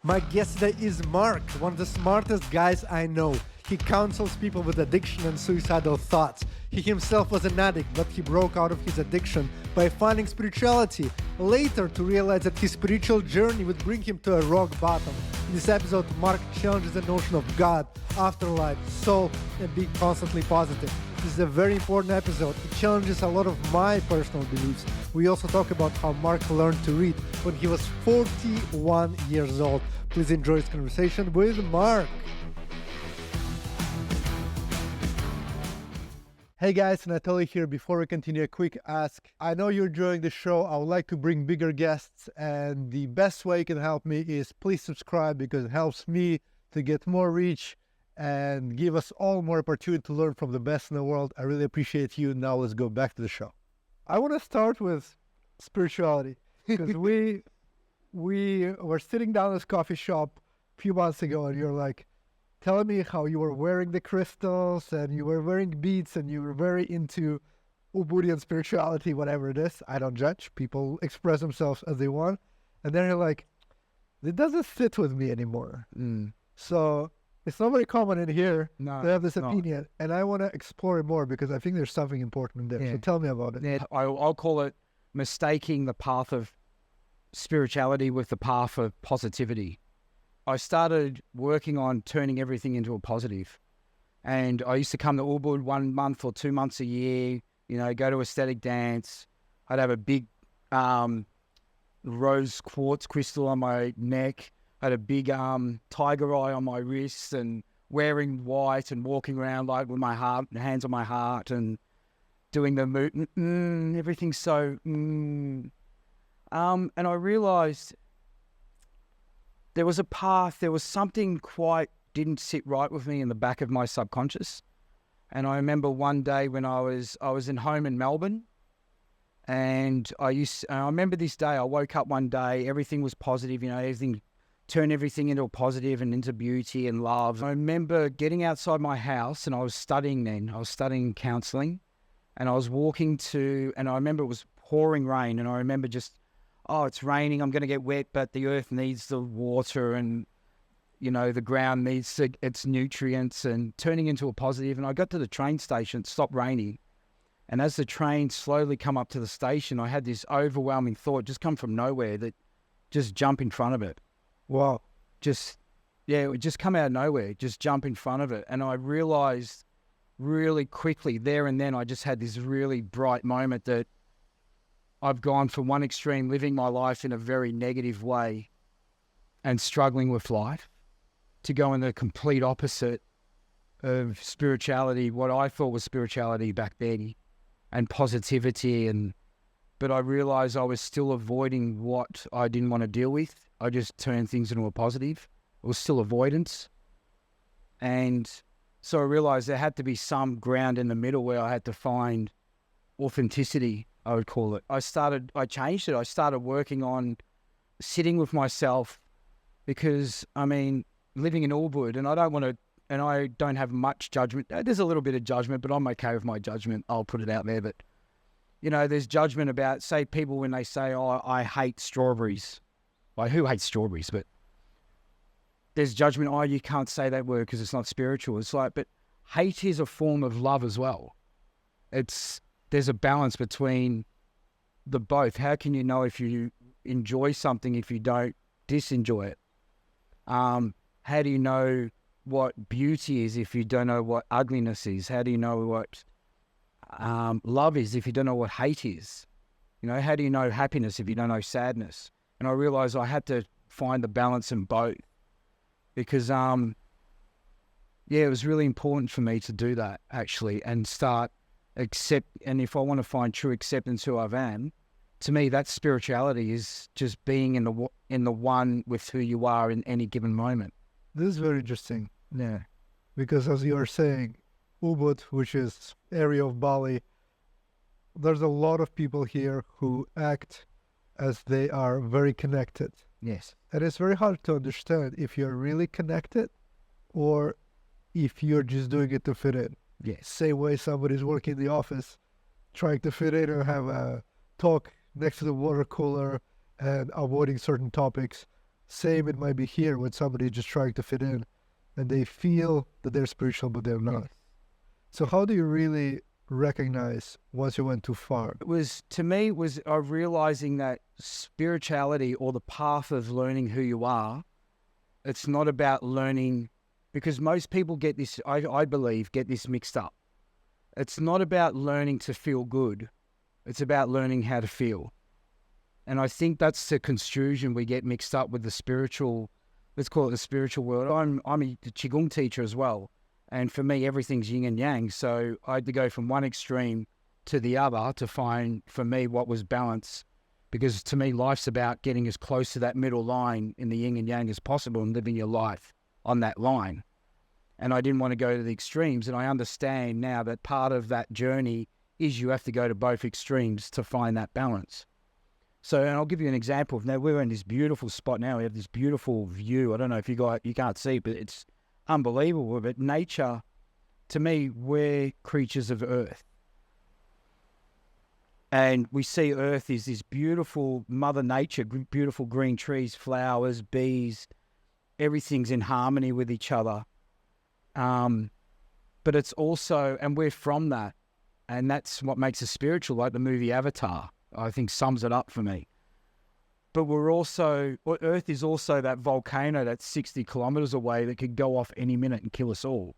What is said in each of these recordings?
My guest today is Mark, one of the smartest guys I know. He counsels people with addiction and suicidal thoughts. He himself was an addict, but he broke out of his addiction by finding spirituality, later to realize that his spiritual journey would bring him to a rock bottom. In this episode, Mark challenges the notion of God, afterlife, soul, and being constantly positive. This is a very important episode. It challenges a lot of my personal beliefs. We also talk about how Mark learned to read when he was 41 years old. Please enjoy this conversation with Mark. Hey guys, Natalie here. Before we continue, a quick ask. I know you're enjoying the show. I would like to bring bigger guests, and the best way you can help me is please subscribe, because it helps me to get more reach and give us all more opportunity to learn from the best in the world. I really appreciate you. Now let's go back to the show. I want to start with spirituality, because we were sitting down in this coffee shop a few months ago, and you're like, telling me how you were wearing the crystals and you were wearing beads and you were very into Ubuntu spirituality, whatever it is. I don't judge. People express themselves as they want. And then you're like, it doesn't fit with me anymore. So it's not very common in here to have this opinion. And I want to explore it more because I think there's something important in there. Yeah. So tell me about it. Yeah, I'll call it mistaking the path of spirituality with the path of positivity. I started working on turning everything into a positive. And I used to come to Ubud 1 month or 2 months a year, go to ecstatic dance. I'd have a big rose quartz crystal on my neck. I had a big tiger eye on my wrist, and wearing white and walking around like with my hands on my heart and doing the movement. Everything's so and I realized there was a path, there was something quite didn't sit right with me in the back of my subconscious. And I remember one day when I was in home in Melbourne, and I remember this day, I woke up one day, everything was positive, turn everything into a positive and into beauty and love. I remember getting outside my house, and I was studying counselling, and I was walking and I remember it was pouring rain, and I remember just, it's raining, I'm going to get wet, but the earth needs the water, and, the ground needs its nutrients, and turning into a positive. And I got to the train station, it stopped raining. And as the train slowly come up to the station, I had this overwhelming thought just come from nowhere, that just jump in front of it. Wow. It would just come out of nowhere, just jump in front of it. And I realized really quickly there and then, I just had this really bright moment that I've gone from one extreme, living my life in a very negative way and struggling with life, to go in the complete opposite of spirituality, what I thought was spirituality back then, and positivity. But I realized I was still avoiding what I didn't want to deal with. I just turned things into a positive. It was still avoidance. And so I realized there had to be some ground in the middle where I had to find authenticity, I would call it. I changed it. I started working on sitting with myself, because, living in Ubud, and I don't have much judgment. There's a little bit of judgment, but I'm okay with my judgment. I'll put it out there. But, there's judgment about, say, people when they say, I hate strawberries. Like, who hates strawberries? But there's judgment, you can't say that word because it's not spiritual. It's like, but hate is a form of love as well. There's a balance between the both. How can you know if you enjoy something if you don't disenjoy it? How do you know what beauty is if you don't know what ugliness is? How do you know what love is if you don't know what hate is? How do you know happiness if you don't know sadness? And I realized I had to find the balance in both, because it was really important for me to do that, actually, and start and if I want to find true acceptance who I am, to me, that's spirituality, is just being in the one with who you are in any given moment. This is very interesting. Yeah. Because as you are saying, Ubud, which is area of Bali, there's a lot of people here who act as they are very connected. Yes. And it's very hard to understand if you're really connected or if you're just doing it to fit in. Yes. Same way somebody's working in the office, trying to fit in or have a talk next to the water cooler and avoiding certain topics. Same, it might be here when somebody is just trying to fit in and they feel that they're spiritual, but they're not. So how do you really recognize once you went too far? It was, to me, it was realizing that spirituality, or the path of learning who you are, it's not about learning, because most people get this, I believe, get this mixed up. It's not about learning to feel good. It's about learning how to feel. And I think that's the construction we get mixed up with the spiritual, let's call it the spiritual world. I'm a Qigong teacher as well. And for me, everything's yin and yang. So I had to go from one extreme to the other to find, for me, what was balance. Because to me, life's about getting as close to that middle line in the yin and yang as possible and living your life on that line. And I didn't want to go to the extremes. And I understand now that part of that journey is you have to go to both extremes to find that balance. So, and I'll give you an example. Now, we're in this beautiful spot now. We have this beautiful view. I don't know if you can't see, but it's unbelievable. But nature, to me, we're creatures of earth. And we see earth is this beautiful Mother Nature, beautiful green trees, flowers, bees, everything's in harmony with each other. But it's also, and we're from that. And that's what makes us spiritual, like the movie Avatar, I think sums it up for me. But we're also, Earth is also that volcano that's 60 kilometers away that could go off any minute and kill us all.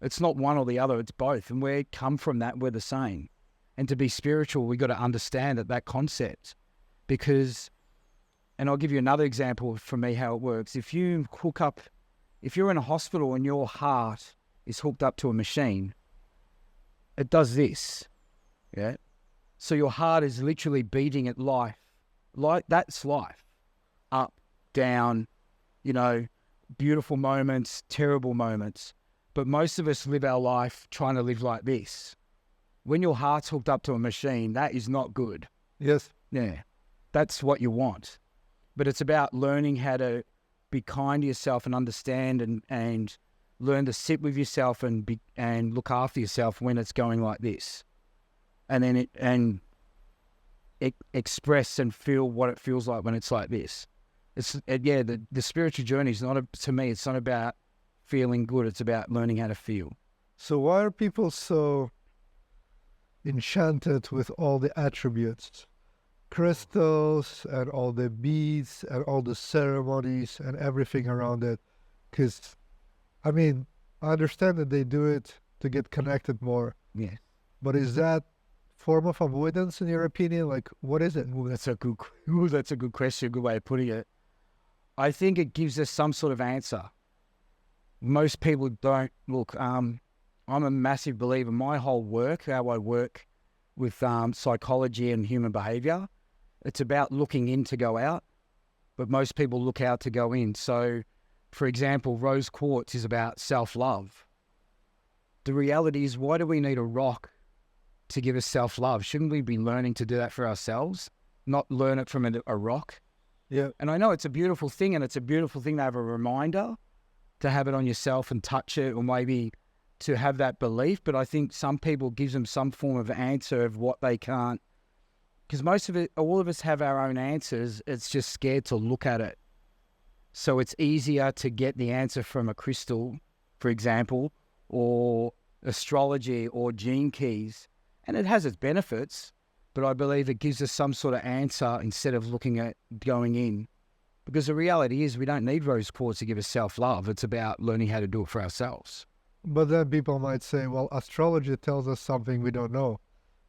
It's not one or the other, it's both. And we come from that, we're the same. And to be spiritual, we got to understand that concept. Because, and I'll give you another example for me how it works. If you're in a hospital and your heart is hooked up to a machine, it does this, yeah? So your heart is literally beating at life. Like, that's life. Up, down, beautiful moments, terrible moments. But most of us live our life trying to live like this. When your heart's hooked up to a machine, that is not good. Yes. Yeah, that's what you want. But it's about learning how to be kind to yourself and understand and learn to sit with yourself and look after yourself when it's going like this. And then express and feel what it feels like when it's like this. The spiritual journey is not, to me, it's not about feeling good. It's about learning how to feel. So why are people so enchanted with all the attributes, crystals and all the beads and all the ceremonies and everything around it? Because, I mean, I understand that they do it to get connected more. Yeah. But is that form of avoidance in your opinion? Like, what is it? That's a good question, a good way of putting it. I think it gives us some sort of answer. Most people don't look. I'm a massive believer. My whole work, how I work with psychology and human behavior, it's about looking in to go out, but most people look out to go in. So, for example, rose quartz is about self-love. The reality is, why do we need a rock to give us self-love? Shouldn't we be learning to do that for ourselves, not learn it from a rock? Yeah. And I know it's a beautiful thing, and it's a beautiful thing to have a reminder, to have it on yourself and touch it, or maybe to have that belief. But I think some people gives them some form of answer of what they can't, because most of it, all of us have our own answers. It's just scared to look at it. So it's easier to get the answer from a crystal, for example, or astrology or gene keys. And it has its benefits, but I believe it gives us some sort of answer instead of looking at going in. Because the reality is, we don't need rose quartz to give us self-love. It's about learning how to do it for ourselves. But then people might say, well, astrology tells us something we don't know.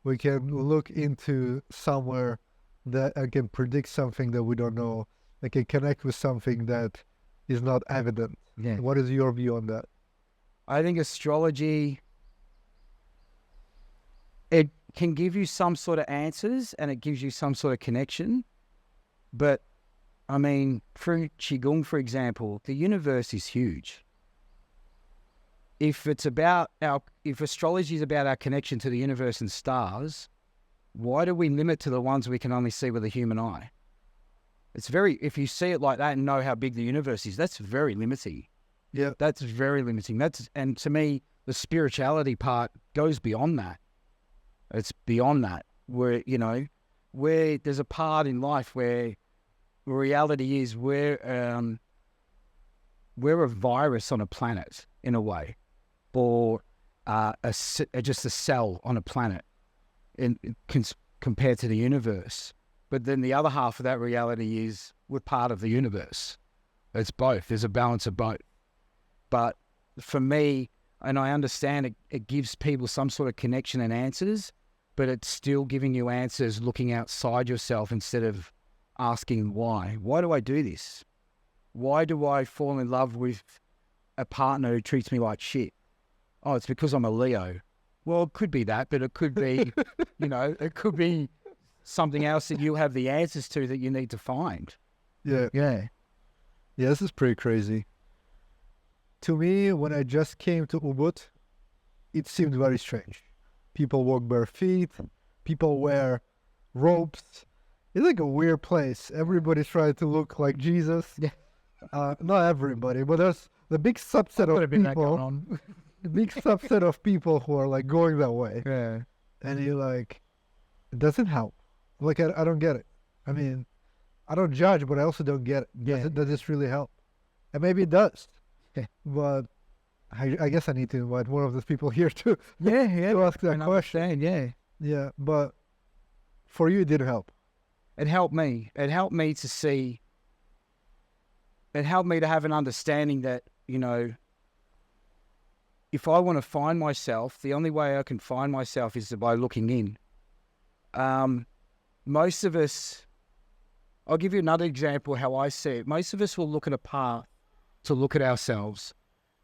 We can look into somewhere that can predict something that we don't know. They can connect with something that is not evident. Yeah. What is your view on that? I think astrology, it can give you some sort of answers and it gives you some sort of connection. But, I mean, for Qigong, for example, the universe is huge. If astrology is about our connection to the universe and stars, why do we limit to the ones we can only see with the human eye? If you see it like that and know how big the universe is, that's very limiting. Yeah. That's very limiting. And to me, the spirituality part goes beyond that. It's beyond that, where there's a part in life where reality is we're a virus on a planet in a way, or just a cell on a planet compared to the universe. But then the other half of that reality is we're part of the universe. It's both. There's a balance of both. But for me, and I understand it gives people some sort of connection and answers, but it's still giving you answers looking outside yourself instead of asking why. Why do I do this? Why do I fall in love with a partner who treats me like shit? Oh, it's because I'm a Leo. Well, it could be that, but it could be, it could be something else that you have the answers to that you need to find. Yeah. Yeah. Yeah, this is pretty crazy. To me, when I just came to Ubud, it seemed very strange. People walk bare feet. People wear robes. It's like a weird place. Everybody's trying to look like Jesus. Yeah. Not everybody, but there's the big subset of people. The big subset of people who are like going that way. Yeah. And you're like, it doesn't help. Like, I don't get it. I mean, I don't judge, but I also don't get it. Yeah. Does this really help? And maybe it does. Yeah. But I guess I need to invite more of those people here to Yeah. to ask that question. Understand, yeah. Yeah, but for you, it didn't help. It helped me. It helped me to see. It helped me to have an understanding that, if I want to find myself, the only way I can find myself is by looking in. Most of us, I'll give you another example how I see it. Most of us will look at a path to look at ourselves.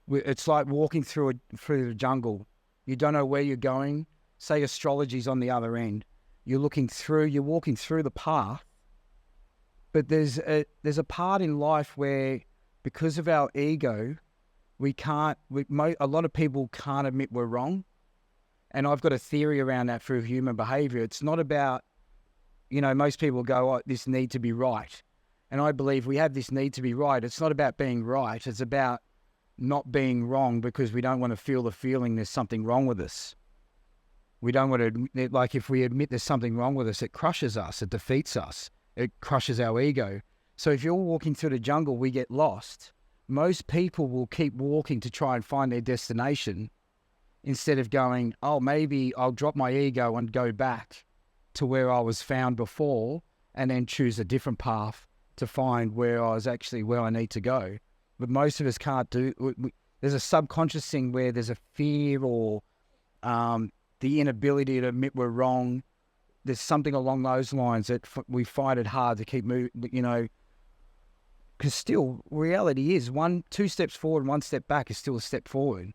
It's like walking through the jungle. You don't know where you're going. Say astrology's on the other end. You're walking through the path, but there's a part in life where, because of our ego, a lot of people can't admit we're wrong. And I've got a theory around that through human behavior. It's not about, most people go, oh, this need to be right. And I believe we have this need to be right. It's not about being right. It's about not being wrong, because we don't want to feel the feeling there's something wrong with us. We don't want to admit, like, if we admit there's something wrong with us, it crushes us, it defeats us, it crushes our ego. So if you're walking through the jungle, we get lost. Most people will keep walking to try and find their destination instead of going, oh, maybe I'll drop my ego and go back to where I was found before, and then choose a different path to find where I need to go. But most of us can't do. There's a subconscious thing where there's a fear or the inability to admit we're wrong. There's something along those lines that we find it hard to keep moving, because still reality is 2 steps forward and 1 step back is still a step forward.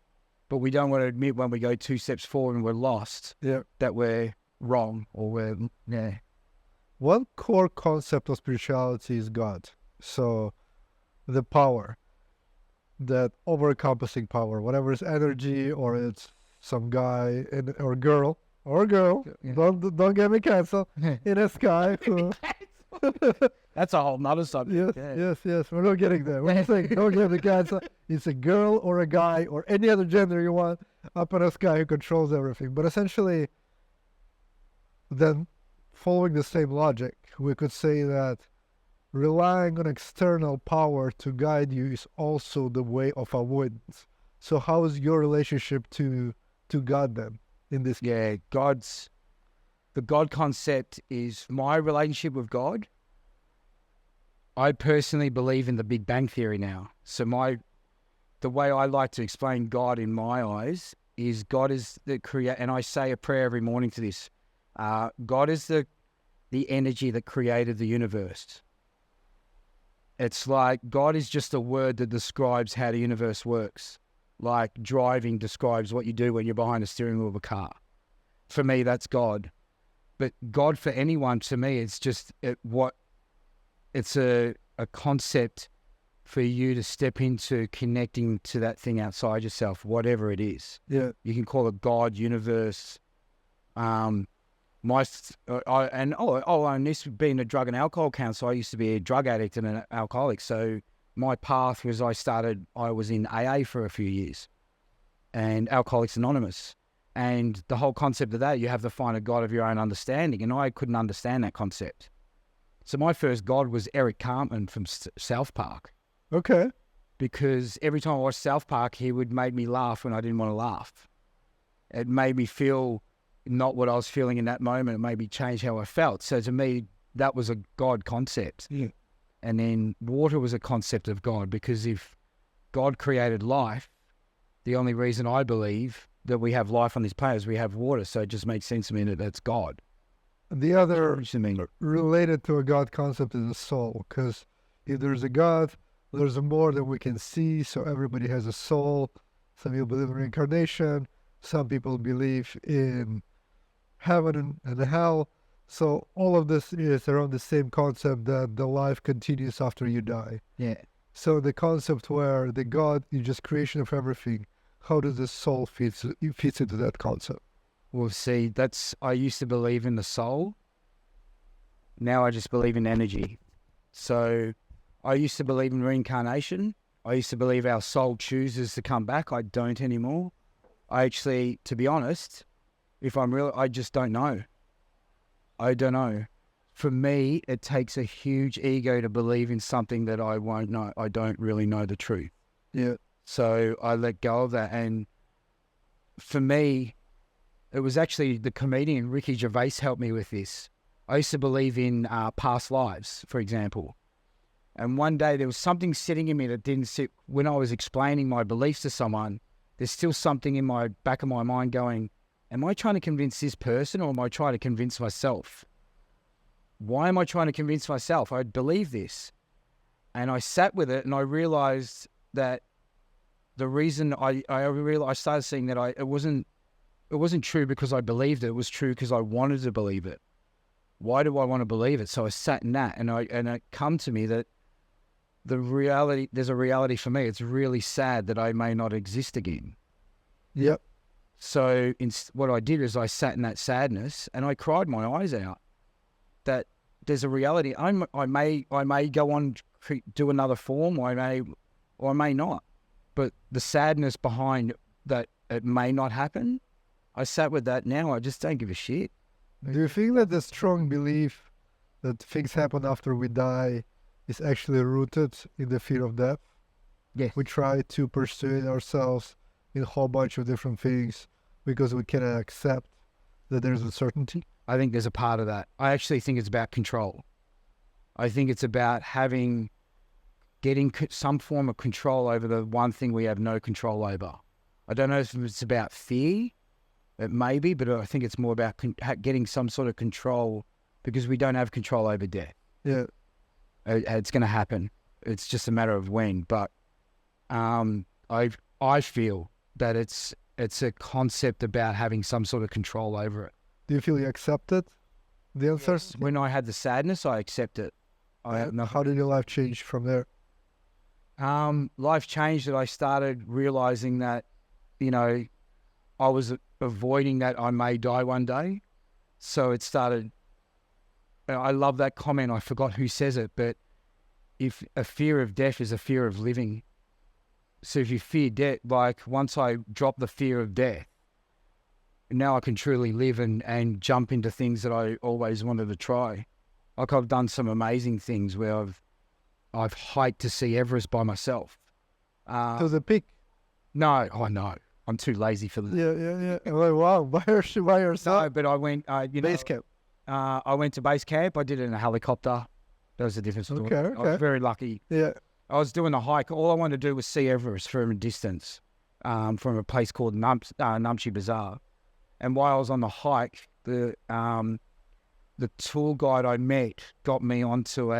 But we don't want to admit when we go 2 steps forward and we're lost, that we're wrong or One core concept of spirituality is God. So the power, that over-encompassing power, whatever is energy, or it's some guy or girl, Yeah. don't get me canceled, in a sky who... That's a whole nother subject. Yes, we're not getting there. We're saying don't get me canceled. It's a girl or a guy or any other gender you want up in a sky who controls everything. But essentially, then, following the same logic, we could say that relying on external power to guide you is also the way of avoidance. So how is your relationship to God then in this case? Yeah, the God concept is my relationship with God. I personally believe in the Big Bang Theory now. So the way I like to explain God in my eyes is God is the creator, and I say a prayer every morning to this. God is the energy that created the universe. It's like God is just a word that describes how the universe works. Like driving describes what you do when you're behind the steering wheel of a car. For me, that's God. But God for anyone, to me, it's just it's a concept for you to step into connecting to that thing outside yourself, whatever it is. Yeah. You can call it God, universe. And this being a drug and alcohol counselor, I used to be a drug addict and an alcoholic. So my path was I was in AA for a few years and Alcoholics Anonymous. And the whole concept of that, you have to find a God of your own understanding. And I couldn't understand that concept. So my first God was Eric Cartman from South Park, Okay. because every time I watched South Park, he would make me laugh when I didn't want to laugh. It made me feel not what I was feeling in that moment. It made me change how I felt. So to me, that was a God concept. Yeah. And then water was a concept of God, because if God created life, the only reason I believe that we have life on this planet is we have water. So it just makes sense to me that that's God. The other Which I mean, related to a God concept is the soul, because if there's a God, there's more than we can see. So everybody has a soul. Some people believe in reincarnation. Some people believe in heaven and hell. So all of this is around the same concept that the life continues after you die. yeah. So the concept where the God is just creation of everything, how does the soul fits into that concept? Well, see, I used to believe in the soul. Now I just believe in energy. So I used to believe in reincarnation. I used to believe our soul chooses to come back. I don't anymore. I actually, to be honest, if I'm real, I just don't know. I don't know. For me, it takes a huge ego to believe in something that I won't know. I don't really know the truth. Yeah. So I let go of that. And for me, it was actually the comedian Ricky Gervais helped me with this. I used to believe in past lives, for example. And one day there was something sitting in me that didn't sit. When I was explaining my beliefs to someone, there's still something in my back of my mind going, am I trying to convince this person, or am I trying to convince myself? Why am I trying to convince myself? I believe this. And I sat with it and I realized that the reason I started seeing that it wasn't true because I believed it. It was true because I wanted to believe it. Why do I want to believe it? So I sat in that, and it come to me that there's a reality for me. It's really sad that I may not exist again. Yep. So what I did is I sat in that sadness and I cried my eyes out. That there's a reality. I may go on do another form, or I may not. But the sadness behind that it may not happen, I sat with that. Now I just don't give a shit. Do you think that the strong belief that things happen after we die is actually rooted in the fear of death? Yes. We try to persuade ourselves in a whole bunch of different things because we cannot accept that there's uncertainty. I think there's a part of that. I actually think it's about control. I think it's about getting some form of control over the one thing we have no control over. I don't know if it's about fear. It may be, but I think it's more about getting some sort of control, because we don't have control over death. Yeah. It's going to happen. It's just a matter of when. But I feel that it's a concept about having some sort of control over it. Do you feel you accepted the answers? When I had the sadness, I accept it. How did your life change from there? Life changed that I started realizing that, I was avoiding that I may die one day. So it started, I love that comment. I forgot who says it, but if a fear of death is a fear of living. So if you fear death, like once I dropped the fear of death, now I can truly live and jump into things that I always wanted to try. Like I've done some amazing things where I've hiked to see Everest by myself. To the peak? No, no. I'm too lazy for that. Yeah. Like, wow, by yourself? No, but I went, Base camp? I went to base camp. I did it in a helicopter. That was a different story. Okay. I was very lucky. Yeah. I was doing a hike. All I wanted to do was see Everest from a distance, from a place called Namche Bazaar. And while I was on the hike, the tour guide I met got me onto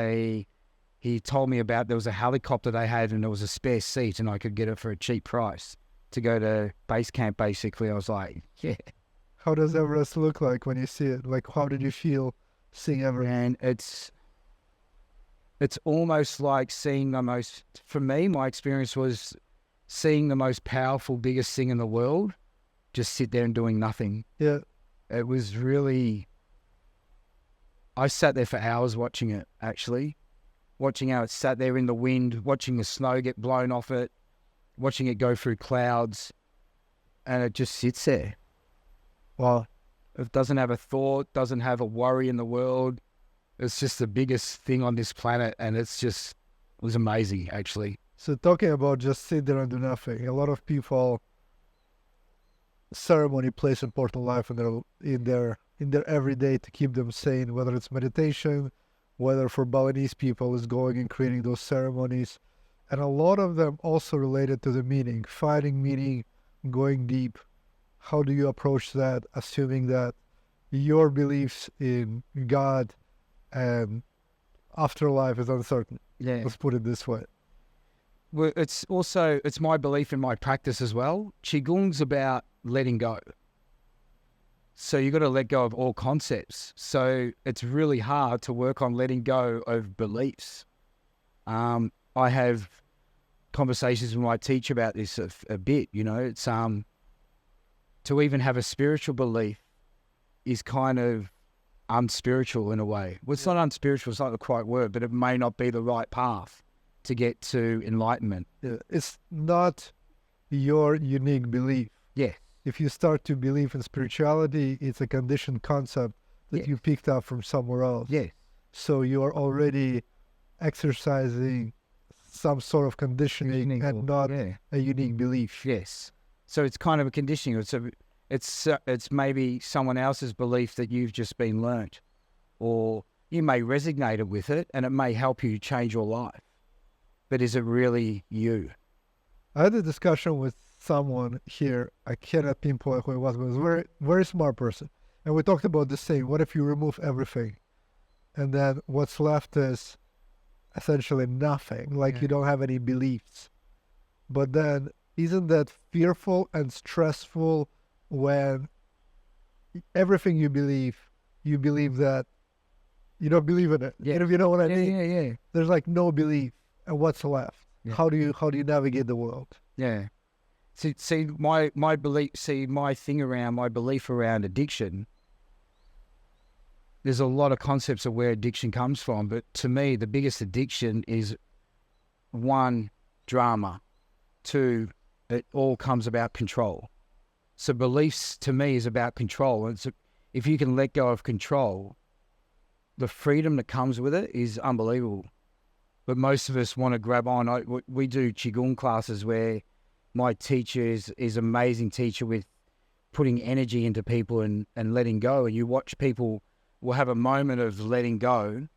he told me about, there was a helicopter they had and there was a spare seat and I could get it for a cheap price to go to base camp, basically. I was like, yeah. How does Everest look like when you see it? Like, how did you feel seeing Everest? And it's almost like seeing for me, my experience was seeing the most powerful, biggest thing in the world just sit there and doing nothing. Yeah. It was really, I sat there for hours watching it, actually. Watching how it sat there in the wind, watching the snow get blown off it, watching it go through clouds, and it just sits there. Wow. It doesn't have a thought, doesn't have a worry in the world. It's just the biggest thing on this planet, and it was amazing, actually. So talking about just sit there and do nothing, a lot of people, ceremony plays an important life in their everyday to keep them sane, whether it's meditation, whether for Balinese people is going and creating those ceremonies. And a lot of them also related to the meaning, finding meaning, going deep. How do you approach that, assuming that your beliefs in God and afterlife is uncertain? Yeah. Let's put it this way. Well, it's my belief in my practice as well. Qigong's about letting go. So you got to let go of all concepts. So it's really hard to work on letting go of beliefs. I have conversations with my teacher about this a bit. You know, it's to even have a spiritual belief is kind of unspiritual in a way. Well, it's not unspiritual, it's not the right word, but it may not be the right path to get to enlightenment. It's not your unique belief. Yeah. If you start to believe in spirituality, it's a conditioned concept that you picked up from somewhere else. Yeah. So you are already exercising some sort of conditioning and not a unique belief. Yes. So it's kind of a conditioning. It's maybe someone else's belief that you've just been learnt, or you may resonate with it and it may help you change your life. But is it really you? I had a discussion with someone here. I cannot pinpoint who it was, but it was a very, very smart person. And we talked about the same. What if you remove everything? And then what's left is essentially nothing, like you don't have any beliefs. But then isn't that fearful and stressful when everything you believe that you don't believe in it? Yeah. And if you know what I mean? Yeah. There's like no belief. And what's left? Yeah. How do you navigate the world? Yeah. See my belief. See my thing around my belief around addiction. There's a lot of concepts of where addiction comes from, but to me, the biggest addiction is 1, drama. 2, it all comes about control. So beliefs to me is about control. And so if you can let go of control, the freedom that comes with it is unbelievable. But most of us want to grab on. We do Qigong classes where my teacher is amazing teacher with putting energy into people and letting go. And you watch people will have a moment of letting go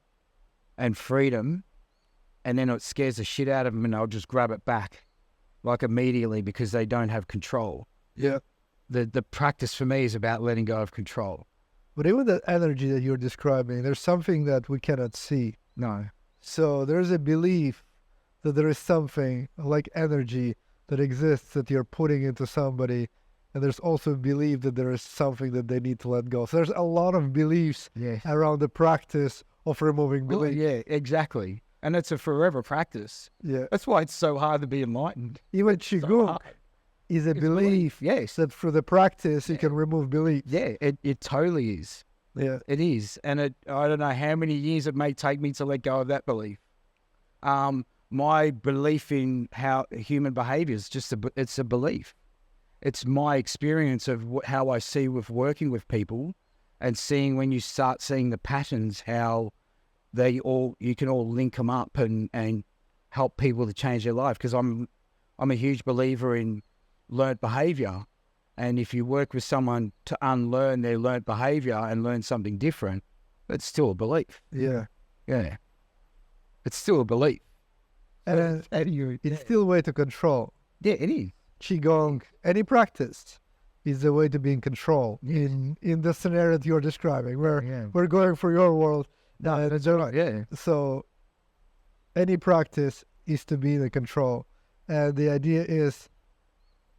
and freedom, and then it scares the shit out of them and they'll just grab it back like immediately because they don't have control. Yeah. The practice for me is about letting go of control. But even that energy that you're describing, there's something that we cannot see. No. So there's a belief that there is something like energy that exists that you're putting into somebody. And there's also a belief that there is something that they need to let go. So there's a lot of beliefs around the practice of removing belief. Yeah, exactly. And it's a forever practice. Yeah. That's why it's so hard to be enlightened. Even Qigong is a belief that through the practice you can remove belief. Yeah, it totally is. Yeah. It is. And I don't know how many years it may take me to let go of that belief. My belief in how human behavior is it's a belief. It's my experience of how I see with working with people and seeing when you start seeing the patterns, how you can all link them up and help people to change their life. Because I'm a huge believer in learned behavior. And if you work with someone to unlearn their learned behavior and learn something different, it's still a belief. Yeah. Yeah. It's still a belief. And it's still a way to control. Yeah, it is. Qigong, any practice is a way to be in control in the scenario that you're describing, where we're going for your world. No, that's right, yeah. So any practice is to be in control. And the idea is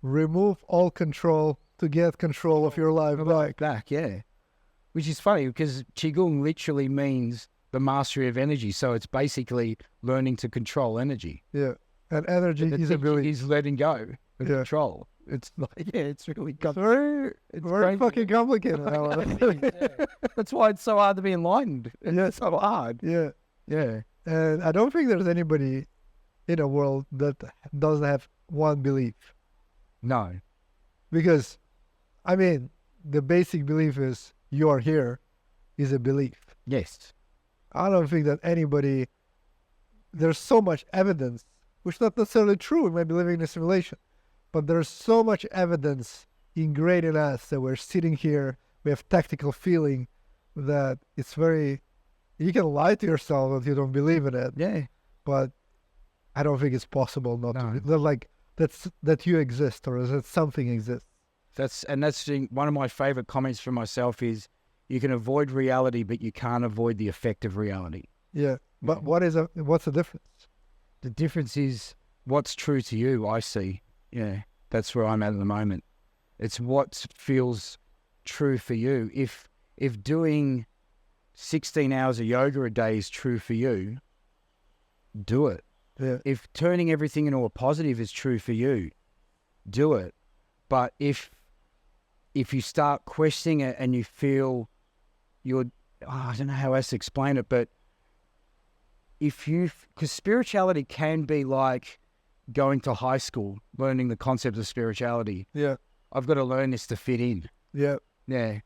remove all control to get control of your life back. Yeah. Which is funny because Qigong literally means the mastery of energy. So it's basically learning to control energy. Yeah. And energy is ability. Is letting go. Control. It's like, it's really very fucking complicated. That's why it's so hard to be enlightened. It's so hard. Yeah. Yeah. And I don't think there's anybody in a world that doesn't have one belief. No. Because, I mean, the basic belief is you are here is a belief. Yes. I don't think that anybody, there's so much evidence, which is not necessarily true. We might be living in a simulation, but there's so much evidence ingrained in us that we're sitting here, we have tactical feeling that it's very, you can lie to yourself that you don't believe in it. Yeah. But I don't think it's possible not No. to, that like, that you exist or that something exists. That's one of my favorite comments for myself is you can avoid reality, but you can't avoid the effect of reality. Yeah. But what's the difference? The difference is what's true to you, I see. Yeah. That's where I'm at the moment. It's what feels true for you. If doing 16 hours of yoga a day is true for you, do it. Yeah. If turning everything into a positive is true for you, do it. But if you start questioning it and you feel I don't know how else to explain it, but because spirituality can be like going to high school, learning the concept of spirituality. Yeah. I've got to learn this to fit in. Yeah. Yeah.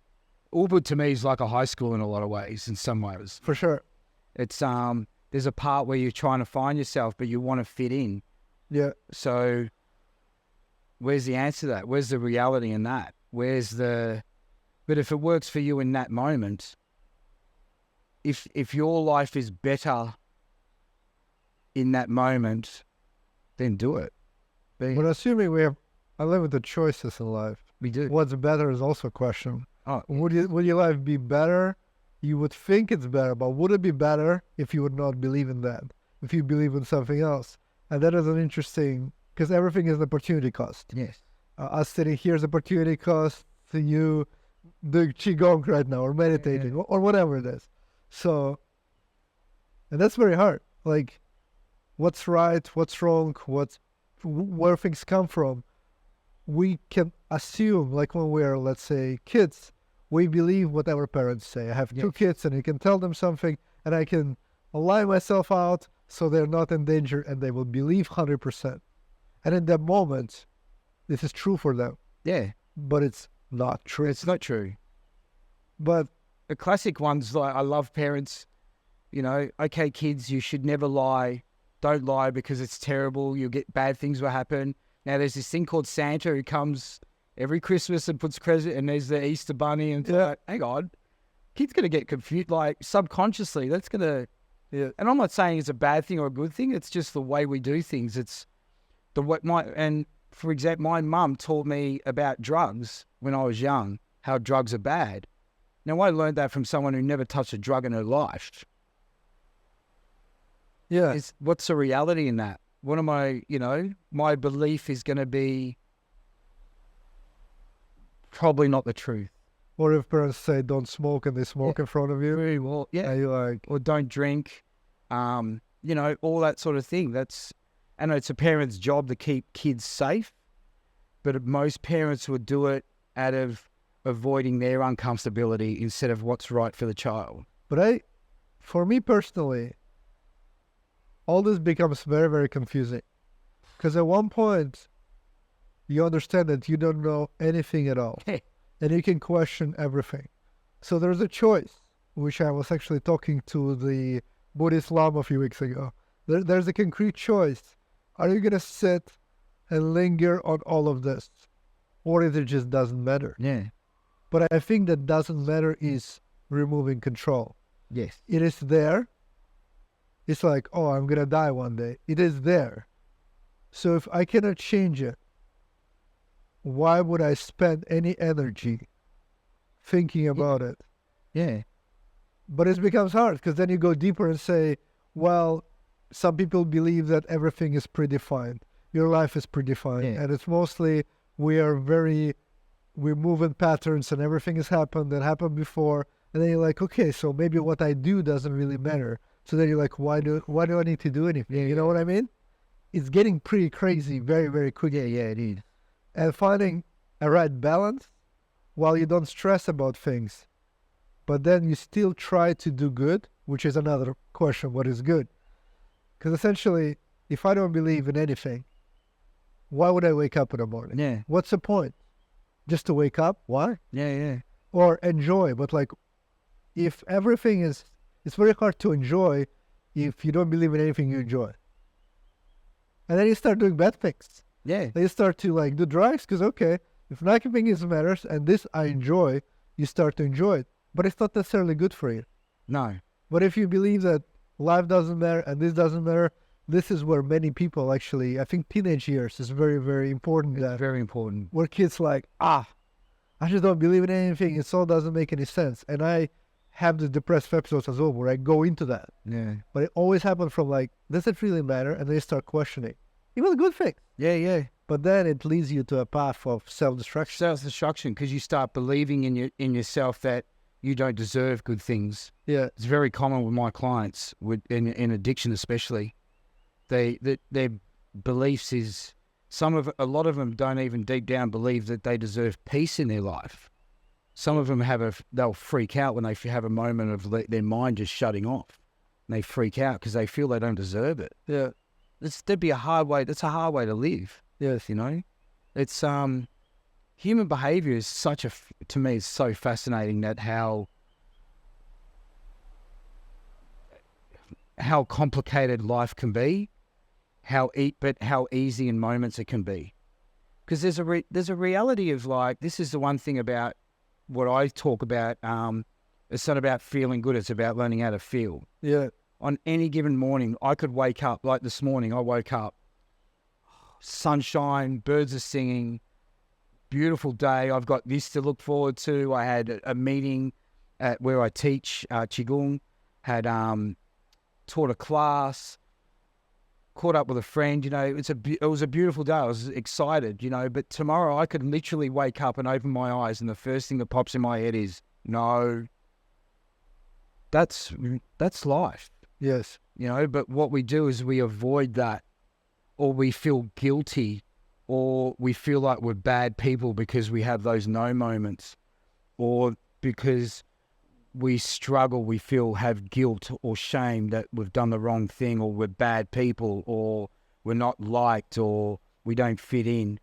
Ubud to me is like a high school in a lot of ways, in some ways. For sure. It's there's a part where you're trying to find yourself, but you want to fit in. Yeah. So where's the answer to that? Where's the reality in that? But if it works for you in that moment, if your life is better in that moment, then do it. But assuming we have unlimited choices in life, We do. what's better is also a question. Oh, Would your life be better? You would think it's better, but would it be better if you would not believe in that? If you believe in something else? And that is an interesting, because everything is an opportunity cost. yes. Us sitting here is opportunity cost to you doing Qigong right now or meditating or whatever it is. So, and that's very hard. Like, what's right, what's wrong, where things come from. We can assume, like when we're, let's say, kids, we believe what our parents say. I have two kids and you can tell them something and I can lie myself out so they're not in danger and they will believe 100%. And in that moment, this is true for them. Yeah. But it's not true. It's not true. But The classic ones, like I love parents, okay, kids, you should never lie. Don't lie because it's terrible. You'll get bad things will happen. Now there's this thing called Santa who comes every Christmas and puts present, and there's the Easter bunny, and like, hang on, kid's gonna get confused. Like subconsciously, that's gonna. Yeah. And I'm not saying it's a bad thing or a good thing. It's just the way we do things. It's the what and for example, my mum taught me about drugs when I was young. How drugs are bad. Now I learned that from someone who never touched a drug in her life. yeah, What's the reality in that? What am I, my belief is going to be probably not the truth. or if parents say don't smoke and they smoke in front of you, Very well, yeah. and you're like, Or don't drink, all that sort of thing. I know it's a parent's job to keep kids safe, but most parents would do it out of avoiding their uncomfortability instead of what's right for the child. but for me personally, all this becomes very, very confusing. Because at one point, you understand that you don't know anything at all. And you can question everything. So there's a choice, which I was actually talking to the Buddhist Lama a few weeks ago. There's a concrete choice. Are you going to sit and linger on all of this? Or if it just doesn't matter? Yeah. But I think that doesn't matter is removing control. Yes. It is there. It's like, oh, I'm going to die one day. It is there. So if I cannot change it, why would I spend any energy thinking about it? Yeah. But it becomes hard because then you go deeper and say, well, some people believe that everything is predefined. Your life is predefined. Yeah. And it's mostly we're moving patterns and everything has happened that happened before. And then you're like, okay, so maybe what I do doesn't really matter. So then you're like, why do I need to do anything? Yeah, You know what I mean? It's getting pretty crazy very, very quickly. Yeah, it is. And finding a right balance while you don't stress about things, but then you still try to do good, which is another question, what is good? Because essentially, if I don't believe in anything, why would I wake up in the morning? Yeah. What's the point? Just to wake up? Why? Yeah, yeah. Or enjoy, but like, if everything is It's very hard to enjoy if you don't believe in anything you enjoy. And then you start doing bad things. Yeah. Then you start to like do drugs because, okay, if nothing is matters and this I enjoy, you start to enjoy it. But it's not necessarily good for you. No. But if you believe that life doesn't matter and this doesn't matter, this is where many people actually, I think teenage years is very, very important. Very important. Where kids like, I just don't believe in anything. It all doesn't make any sense. And I have the depressive episodes as well where I go into that. Yeah. But it always happens from like, does it really matter? And then you start questioning. Even good things. Yeah, yeah. But then it leads you to a path of self-destruction. Self-destruction, because you start believing in yourself that you don't deserve good things. Yeah. It's very common with my clients, in addiction especially. Their beliefs is a lot of them don't even deep down believe that they deserve peace in their life. Some of them they'll freak out when they have a moment of their mind just shutting off, and they freak out because they feel they don't deserve it. Yeah. That'd be a hard way. That's a hard way to live. Yes. You know, it's human behavior is to me, it's so fascinating that how complicated life can be, but how easy in moments it can be. Because there's a reality of like, this is the one thing about what I talk about. It's not about feeling good. It's about learning how to feel. Yeah. On any given morning, I could wake up, like this morning, I woke up, sunshine, birds are singing, beautiful day. I've got this to look forward to. I had a meeting where I teach Qigong, had taught a class, caught up with a friend. You know, it was a beautiful day. I was excited, you know, but tomorrow I could literally wake up and open my eyes and the first thing that pops in my head is, no, that's life. Yes. You know, but what we do is we avoid that, or we feel guilty, or we feel like we're bad people because we have those no moments, or because we struggle, we have guilt or shame that we've done the wrong thing, or we're bad people, or we're not liked, or we don't fit in.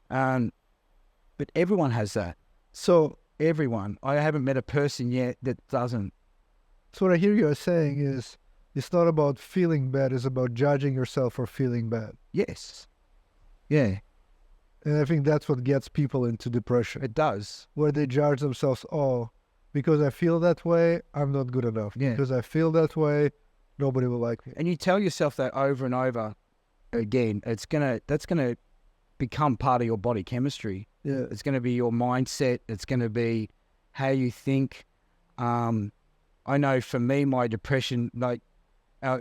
But everyone has that. So Everyone. I haven't met a person yet that doesn't. So what I hear you saying is, it's not about feeling bad, it's about judging yourself for feeling bad. Yes. Yeah. And I think that's what gets people into depression. It does. Where they judge themselves, because I feel that way, I'm not good enough. Yeah. Because I feel that way, nobody will like me. And you tell yourself that over and over again, that's gonna become part of your body chemistry. Yeah. It's gonna be your mindset, it's gonna be how you think. I know for me, my depression, like,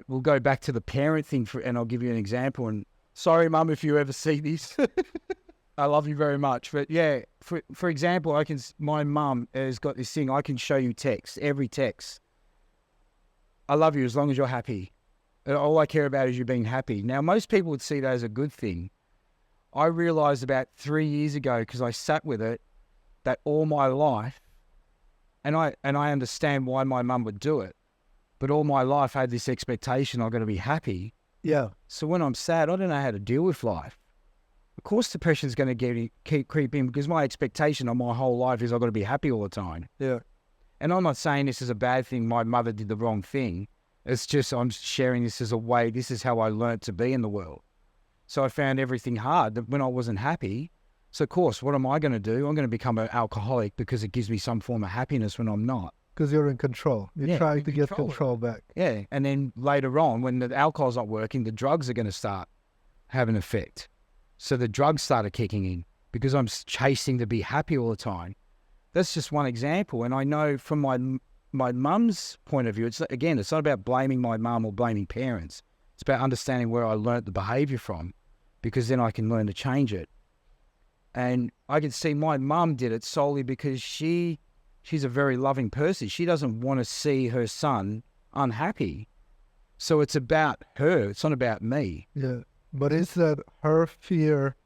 we'll go back to the parent thing, and I'll give you an example. And sorry, Mum, if you ever see this, I love you very much. But yeah, for example, my mum has got this thing. I can show you every text. I love you as long as you're happy. All I care about is you being happy. Now, most people would see that as a good thing. I realized about 3 years ago, because I sat with it, that all my life, and I understand why my mum would do it, but all my life I had this expectation I've got to be happy. Yeah. So when I'm sad, I don't know how to deal with life. Of course, depression's going to keep creeping, because my expectation of my whole life is I've got to be happy all the time. Yeah. And I'm not saying this is a bad thing. My mother did the wrong thing. It's just I'm sharing this as a way. This is how I learned to be in the world. So I found everything hard when I wasn't happy. So of course, what am I going to do? I'm going to become an alcoholic because it gives me some form of happiness when I'm not. Because you're in control. You're trying to get control back. Yeah. And then later on, when the alcohol's not working, the drugs are going to start having an effect. So the drugs started kicking in because I'm chasing to be happy all the time. That's just one example. And I know from my mum's point of view, it's not about blaming my mum or blaming parents. It's about understanding where I learnt the behavior from, because then I can learn to change it. And I can see my mum did it solely because she's a very loving person. She doesn't want to see her son unhappy. So it's about her. It's not about me. Yeah. But is that her fear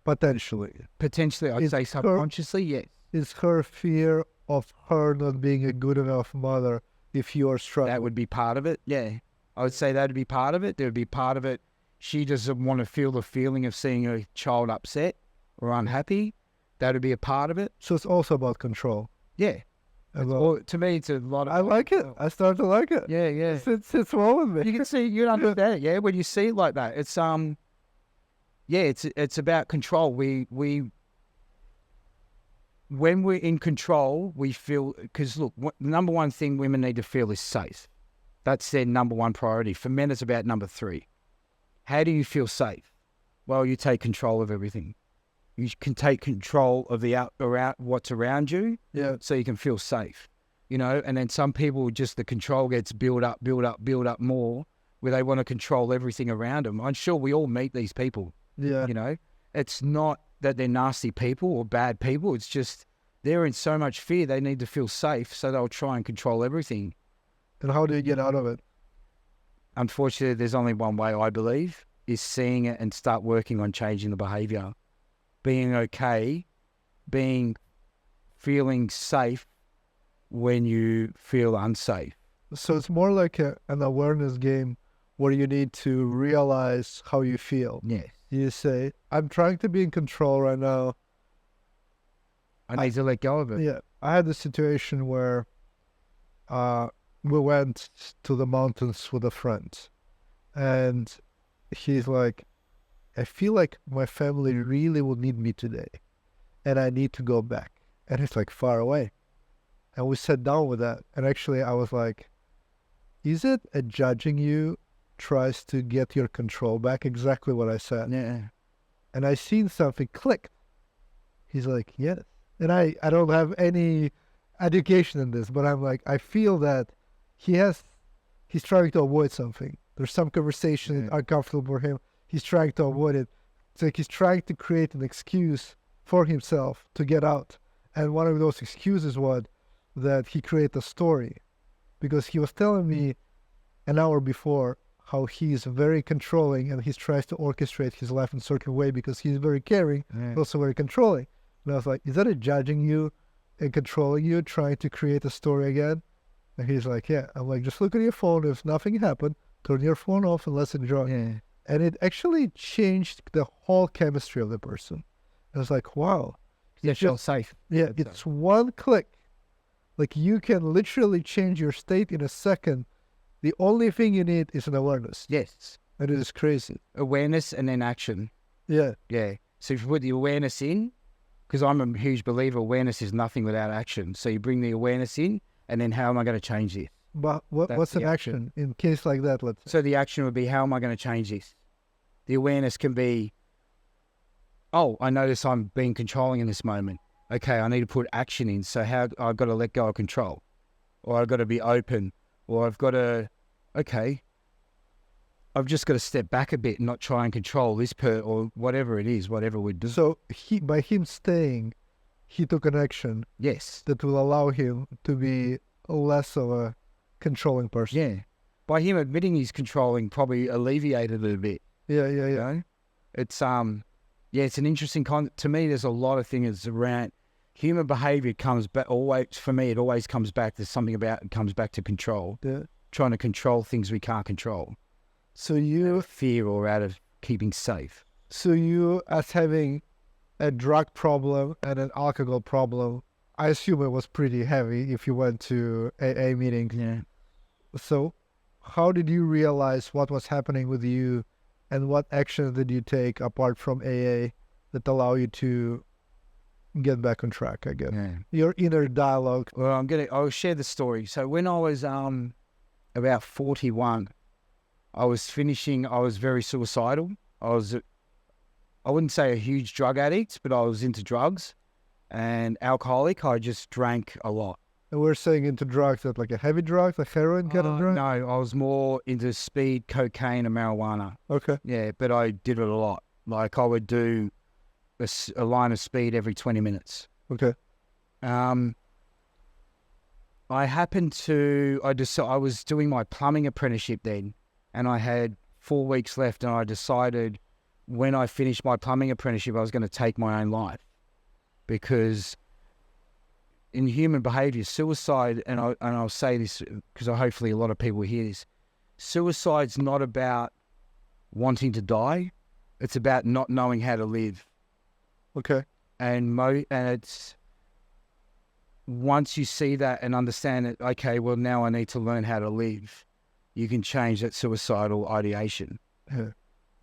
potentially? Potentially, I'd say subconsciously, yes. Is her fear of her not being a good enough mother if you are struggling? That would be part of it, yeah. I would say that would be part of it. There would be part of it. She doesn't want to feel the feeling of seeing her child upset or unhappy. That would be a part of it. So it's also about control. Yeah. Or, to me, it's a lot of... I like it. I start to like it. Yeah, yeah. It's well with me. You can see, you understand it, yeah? When you see it like that, it's it's about control. When we're in control, we feel, because look, the number one thing women need to feel is safe. That's their number one priority. For men, it's about number 3. How do you feel safe? Well, you take control of everything. You can take control of what's around you, so you can feel safe, you know. And then some people, just the control gets built up more, where they want to control everything around them. I'm sure we all meet these people. Yeah. You know, it's not that they're nasty people or bad people. It's just they're in so much fear. They need to feel safe, so they'll try and control everything. And how do you get out of it? Unfortunately, there's only one way, I believe, is seeing it and start working on changing the behavior. Being okay, feeling safe when you feel unsafe. So it's more like an awareness game where you need to realize how you feel. Yes. You say, I'm trying to be in control right now. I need to let go of it. Yeah. I had this situation where we went to the mountains with a friend. And he's like, I feel like my family really will need me today. And I need to go back. And it's like far away. And we sat down with that. And actually I was like, is it a judging you tries to get your control back? Exactly what I said. Yeah. And I seen something clicked. He's like, yes. And I don't have any education in this, but I'm like, I feel that he's trying to avoid something. There's some conversation uncomfortable for him. He's trying to avoid it. It's like he's trying to create an excuse for himself to get out. And one of those excuses was that he created a story, because he was telling me an hour before how he's very controlling and he tries to orchestrate his life in a certain way because he's very caring, but also very controlling. And I was like, is that a judging you and controlling you, trying to create a story again? And he's like, yeah. I'm like, just look at your phone. If nothing happened, turn your phone off and let's enjoy. Yeah. And it actually changed the whole chemistry of the person. I was like, wow. Yeah, feel safe. Yeah, it's one click. Like, you can literally change your state in a second. The only thing you need is an awareness. Yes. And it is crazy. Awareness and then action. Yeah. Yeah. So if you put the awareness in, because I'm a huge believer, awareness is nothing without action. So you bring the awareness in, and then how am I going to change this? But what's an action in case like that? Let's say. So the action would be, how am I going to change this? The awareness can be, oh, I notice I'm being controlling in this moment. Okay, I need to put action in. So how I've got to let go of control, or I've got to be open, or I've got to, okay, I've just got to step back a bit and not try and control this or whatever it is, whatever we do. So by him staying, he took an action. Yes. That will allow him to be less of a controlling person. Yeah. By him admitting he's controlling, probably alleviated it a bit. Yeah. You know? It's it's an interesting to me. There's a lot of things around human behavior comes back always. For me, it always comes back. There's something about it comes back to control. Yeah. Trying to control things we can't control. So you fear or out of keeping safe. So you, as having a drug problem and an alcohol problem, I assume it was pretty heavy if you went to AA meetings. Yeah. So how did you realize what was happening with you, and what actions did you take apart from AA that allow you to get back on track, I guess? Yeah. Your inner dialogue. Well, I'll share the story. So when I was about 41, I was very suicidal. I wouldn't say a huge drug addict, but I was into drugs and alcoholic. I just drank a lot. And we're saying into drugs, that like a heavy drug, like heroin kind of drug? No, I was more into speed, cocaine, and marijuana. Okay. Yeah, but I did it a lot. Like I would do a line of speed every 20 minutes. Okay. I was doing my plumbing apprenticeship then, and I had 4 weeks left, and I decided when I finished my plumbing apprenticeship, I was going to take my own life, because in human behavior, suicide, and I'll say this because hopefully a lot of people hear this, suicide's not about wanting to die. It's about not knowing how to live. Okay. And it's once you see that and understand it, okay, well, now I need to learn how to live, you can change that suicidal ideation. Yeah.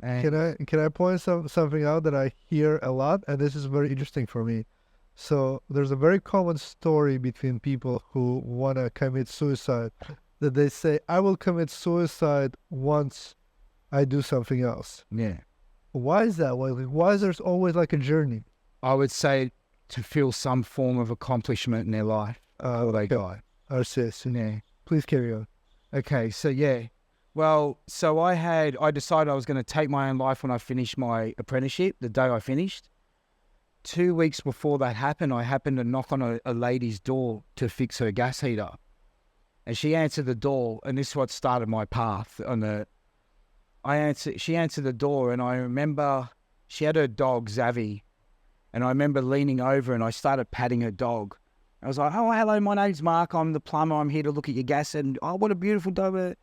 And Can I point something out that I hear a lot, and this is very interesting for me. So there's a very common story between people who want to commit suicide, that they say, I will commit suicide once I do something else. yeah, Why is that? Why is there always like a journey? I would say to feel some form of accomplishment in their life before they die. I see. Yeah. Please carry on. Okay, so yeah. Well, so I decided I was going to take my own life when I finished my apprenticeship, the day I finished. 2 weeks before that happened, I happened to knock on a lady's door to fix her gas heater. And she answered the door, and this is what started my path. She answered the door, and I remember she had her dog, Zavi. And I remember leaning over and I started patting her dog. I was like, oh, hello, my name's Mark. I'm the plumber. I'm here to look at your gas. And oh, what a beautiful dog.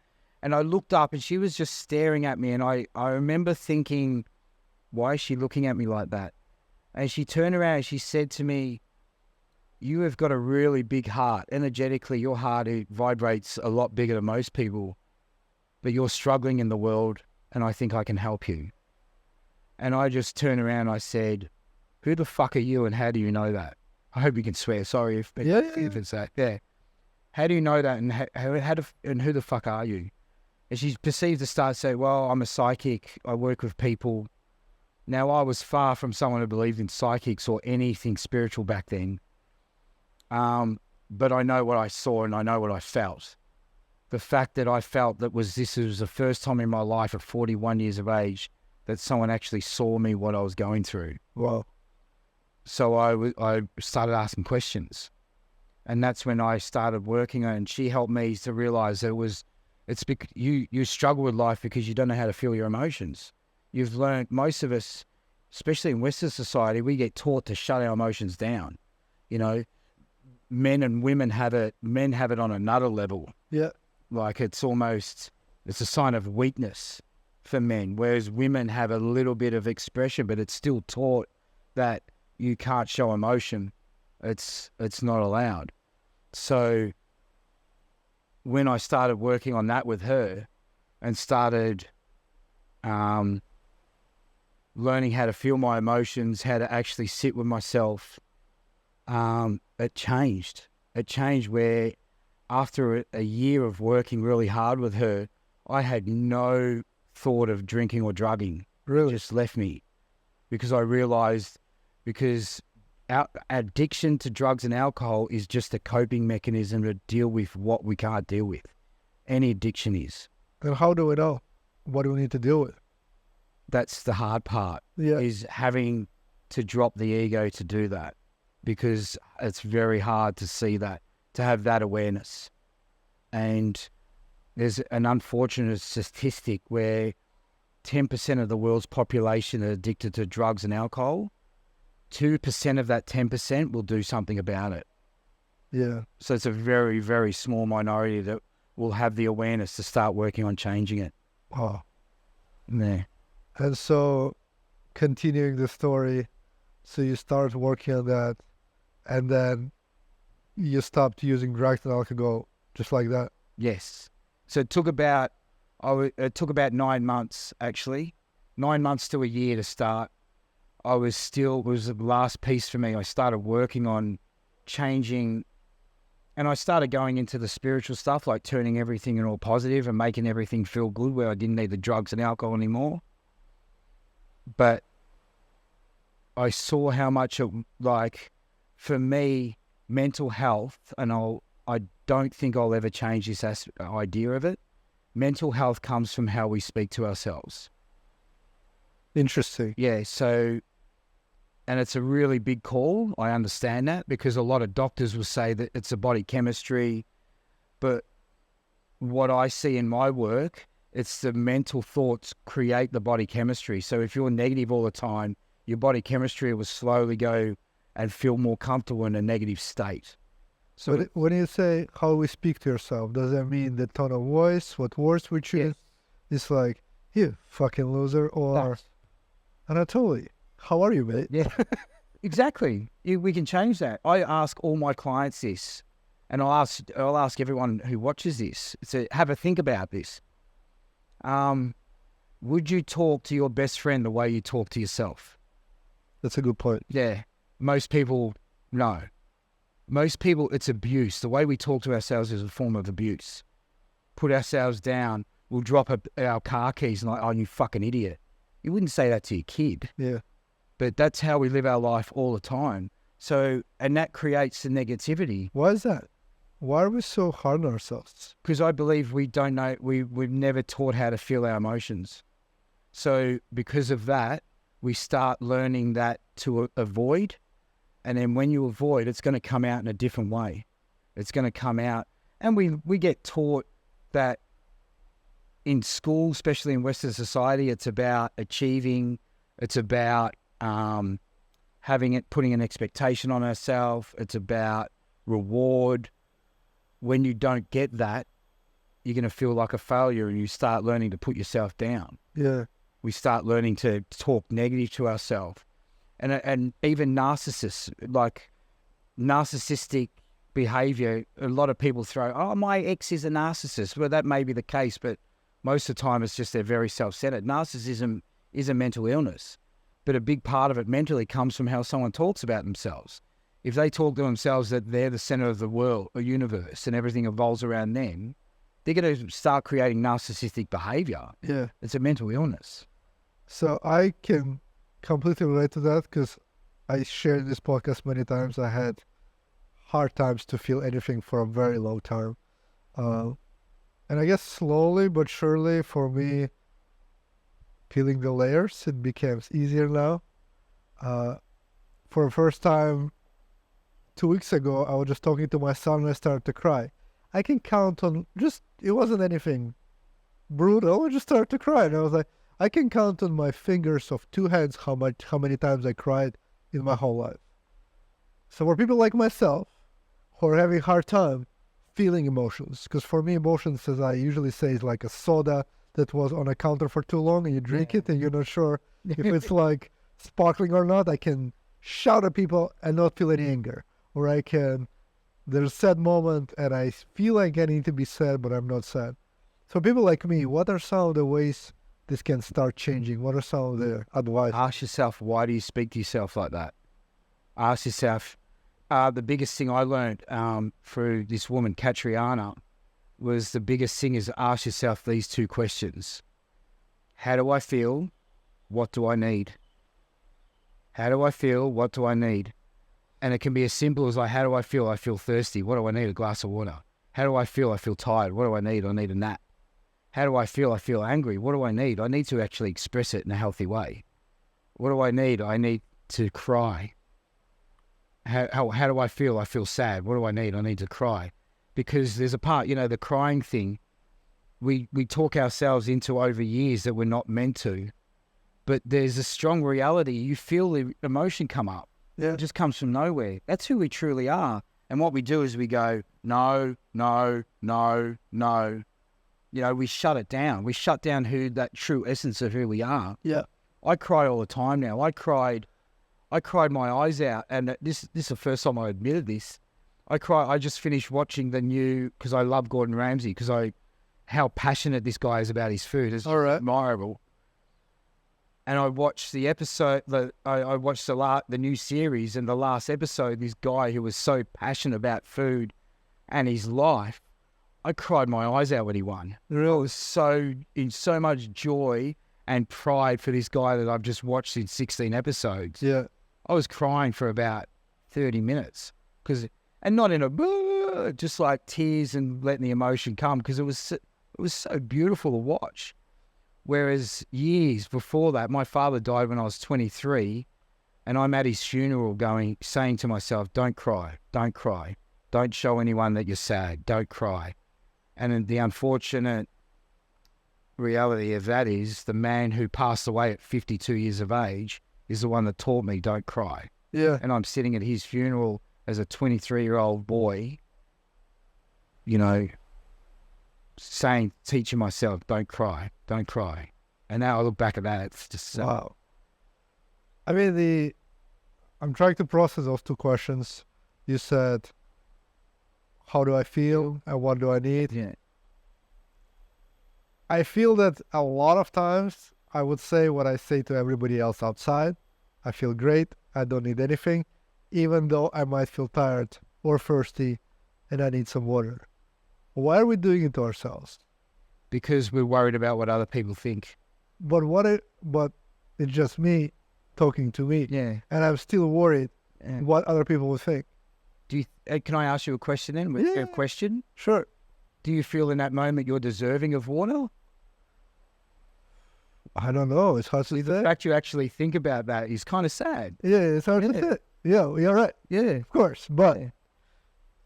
And I looked up and she was just staring at me. And I remember thinking, why is she looking at me like that? And she turned around and she said to me, you have got a really big heart. Energetically, your heart, it vibrates a lot bigger than most people. But you're struggling in the world and I think I can help you. And I just turned around and I said, who the fuck are you and how do you know that? I hope you can swear. Sorry if it's that. Yeah. How do you know that and who the fuck are you? And she proceeds to start saying, well, I'm a psychic. I work with people. Now, I was far from someone who believed in psychics or anything spiritual back then. But I know what I saw and I know what I felt. The fact that I felt that this was the first time in my life at 41 years of age that someone actually saw me, what I was going through. Wow. So I started asking questions, and that's when I started working on it. And she helped me to realize it's because you struggle with life because you don't know how to feel your emotions. You've learned, most of us, especially in Western society, we get taught to shut our emotions down. You know, men and women have it. Men have it on another level. Yeah. Like it's a sign of weakness for men, whereas women have a little bit of expression, but it's still taught that you can't show emotion. It's not allowed. So when I started working on that with her and started learning how to feel my emotions, how to actually sit with myself, it changed. It changed where after a year of working really hard with her, I had no thought of drinking or drugging. Really? It just left me because I realized our addiction to drugs and alcohol is just a coping mechanism to deal with what we can't deal with. Any addiction is. And how do we know? What do we need to deal with? That's the hard part, Yeah. is having to drop the ego to do that, because it's very hard to see that, to have that awareness. And there's an unfortunate statistic where 10% of the world's population are addicted to drugs and alcohol. 2% of that 10% will do something about it. Yeah. So it's a very, very small minority that will have the awareness to start working on changing it. Wow. Yeah. And so, continuing the story, so you start working on that, and then you stopped using drugs and alcohol just like that. Yes. So it took about 9 months, actually. 9 months to a year to start. It was the last piece for me. I started working on changing, and I started going into the spiritual stuff, like turning everything in all positive and making everything feel good, where I didn't need the drugs and alcohol anymore. But I saw how much it, like, for me, mental health, and I don't think I'll ever change this idea of it. Mental health comes from how we speak to ourselves. Interesting. Yeah, so, and it's a really big call. I understand that, because a lot of doctors will say that it's a body chemistry. But what I see in my work, it's the mental thoughts create the body chemistry. So if you're negative all the time, your body chemistry will slowly go and feel more comfortable in a negative state. So But when you say how we speak to yourself, does that mean the tone of voice, what words we choose? It's like, you fucking loser, or Anatoly, how are you, mate? Yeah. Exactly. We can change that. I ask all my clients this, and I'll ask everyone who watches this to have a think about this. Would you talk to your best friend the way you talk to yourself? That's a good point. Yeah. Most people, no. Most people, it's abuse. The way we talk to ourselves is a form of abuse. Put ourselves down. We'll drop our car keys and like, oh, you fucking idiot. You wouldn't say that to your kid. Yeah. But that's how we live our life all the time. So, and that creates the negativity. Why is that? Why are we so hard on ourselves? Because I believe we don't know, we've never taught how to feel our emotions. So because of that, we start learning that to avoid. And then when you avoid, it's going to come out in a different way. It's going to come out. And we get taught that in school, especially in Western society, it's about achieving. It's about putting an expectation on ourselves. It's about reward. When you don't get that, you're going to feel like a failure, and you start learning to put yourself down. Yeah. We start learning to talk negative to ourselves. And even narcissists, like narcissistic behavior, a lot of people throw, oh, my ex is a narcissist. Well, that may be the case, but most of the time it's just they're very self-centered. Narcissism is a mental illness, but a big part of it mentally comes from how someone talks about themselves. If they talk to themselves that they're the center of the world or universe and everything evolves around them, they're going to start creating narcissistic behavior. Yeah. It's a mental illness. So I can completely relate to that because I shared this podcast many times. I had hard times to feel anything for a very long time. And I guess slowly but surely for me, peeling the layers, it becomes easier now. For the first time 2 weeks ago, I was just talking to my son and I started to cry. I can count on it wasn't anything brutal. I just started to cry. And I was like, I can count on my fingers of two hands how many times I cried in my whole life. So for people like myself who are having a hard time feeling emotions, because for me emotions, as I usually say, is like a soda that was on a counter for too long and you drink it and you're not sure if it's like sparkling or not. I can shout at people and not feel any anger. Or there's a sad moment and I feel like I need to be sad, but I'm not sad. So people like me, what are some of the ways this can start changing? What are some of the advice? Ask yourself, why do you speak to yourself like that? Ask yourself, the biggest thing I learned through this woman, Catriona, was the biggest thing is ask yourself these two questions. How do I feel? What do I need? How do I feel? What do I need? And it can be as simple as like, how do I feel? I feel thirsty. What do I need? A glass of water. How do I feel? I feel tired. What do I need? I need a nap. How do I feel? I feel angry. What do I need? I need to actually express it in a healthy way. What do I need? I need to cry. How do I feel? I feel sad. What do I need? I need to cry. Because there's a part, the crying thing, we talk ourselves into over years that we're not meant to. But there's a strong reality. You feel the emotion come up. Yeah. It just comes from nowhere. That's who we truly are. And what we do is we go, no, no, no, no. We shut it down. We shut down that true essence of who we are. Yeah. I cry all the time now. I cried my eyes out. And this is the first time I admitted this. I just finished watching the new, because I love Gordon Ramsay, how passionate this guy is about his food. It's admirable. And I watched the episode, I watched the new series, and the last episode, this guy who was so passionate about food and his life, I cried my eyes out when he won. I was in so much joy and pride for this guy that I've just watched in 16 episodes. Yeah. I was crying for about 30 minutes, and not in just like tears and letting the emotion come, because it was so beautiful to watch. Whereas years before that, my father died when I was 23, and I'm at his funeral saying to myself, don't cry, don't cry. Don't show anyone that you're sad, don't cry. And the unfortunate reality of that is the man who passed away at 52 years of age is the one that taught me don't cry. Yeah. And I'm sitting at his funeral as a 23-year-old boy, teaching myself, don't cry, don't cry. And now I look back at that, it's just wow. I mean, I'm trying to process those two questions. You said, how do I feel and what do I need? Yeah. I feel that a lot of times I would say what I say to everybody else outside. I feel great. I don't need anything, even though I might feel tired or thirsty and I need some water. Why are we doing it to ourselves? Because we're worried about what other people think. But it's just me talking to me. Yeah. And I'm still worried Yeah. what other people would think. Can I ask you a question then? Yeah. A question? Sure. Do you feel in that moment you're deserving of water? I don't know. It's hard to The say. fact you actually think about that is kind of sad. Yeah, it's hard to say. Yeah, you're right. Yeah. Of course. But Yeah.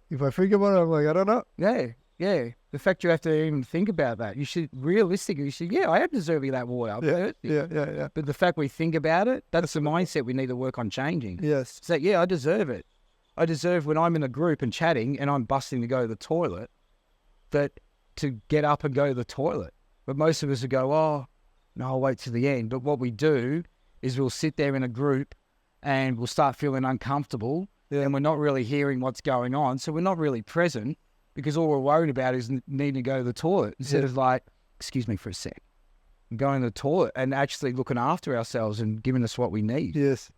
if I think about it, I'm like, I don't know. Yeah. Yeah. The fact you have to even think about that, you should realistically, I am deserving of that water. I'm thirsty. Yeah. But the fact we think about it, that's the mindset we need to work on changing. Yes. So, yeah, I deserve it. I deserve when I'm in a group and chatting and I'm busting to go to the toilet, to get up and go to the toilet. But most of us would go, oh, no, I'll wait to the end. But what we do is we'll sit there in a group and we'll start feeling uncomfortable and we're not really hearing what's going on. So we're not really present because all we're worried about is needing to go to the toilet instead of like, excuse me for a sec, going to the toilet and actually looking after ourselves and giving us what we need. Yes.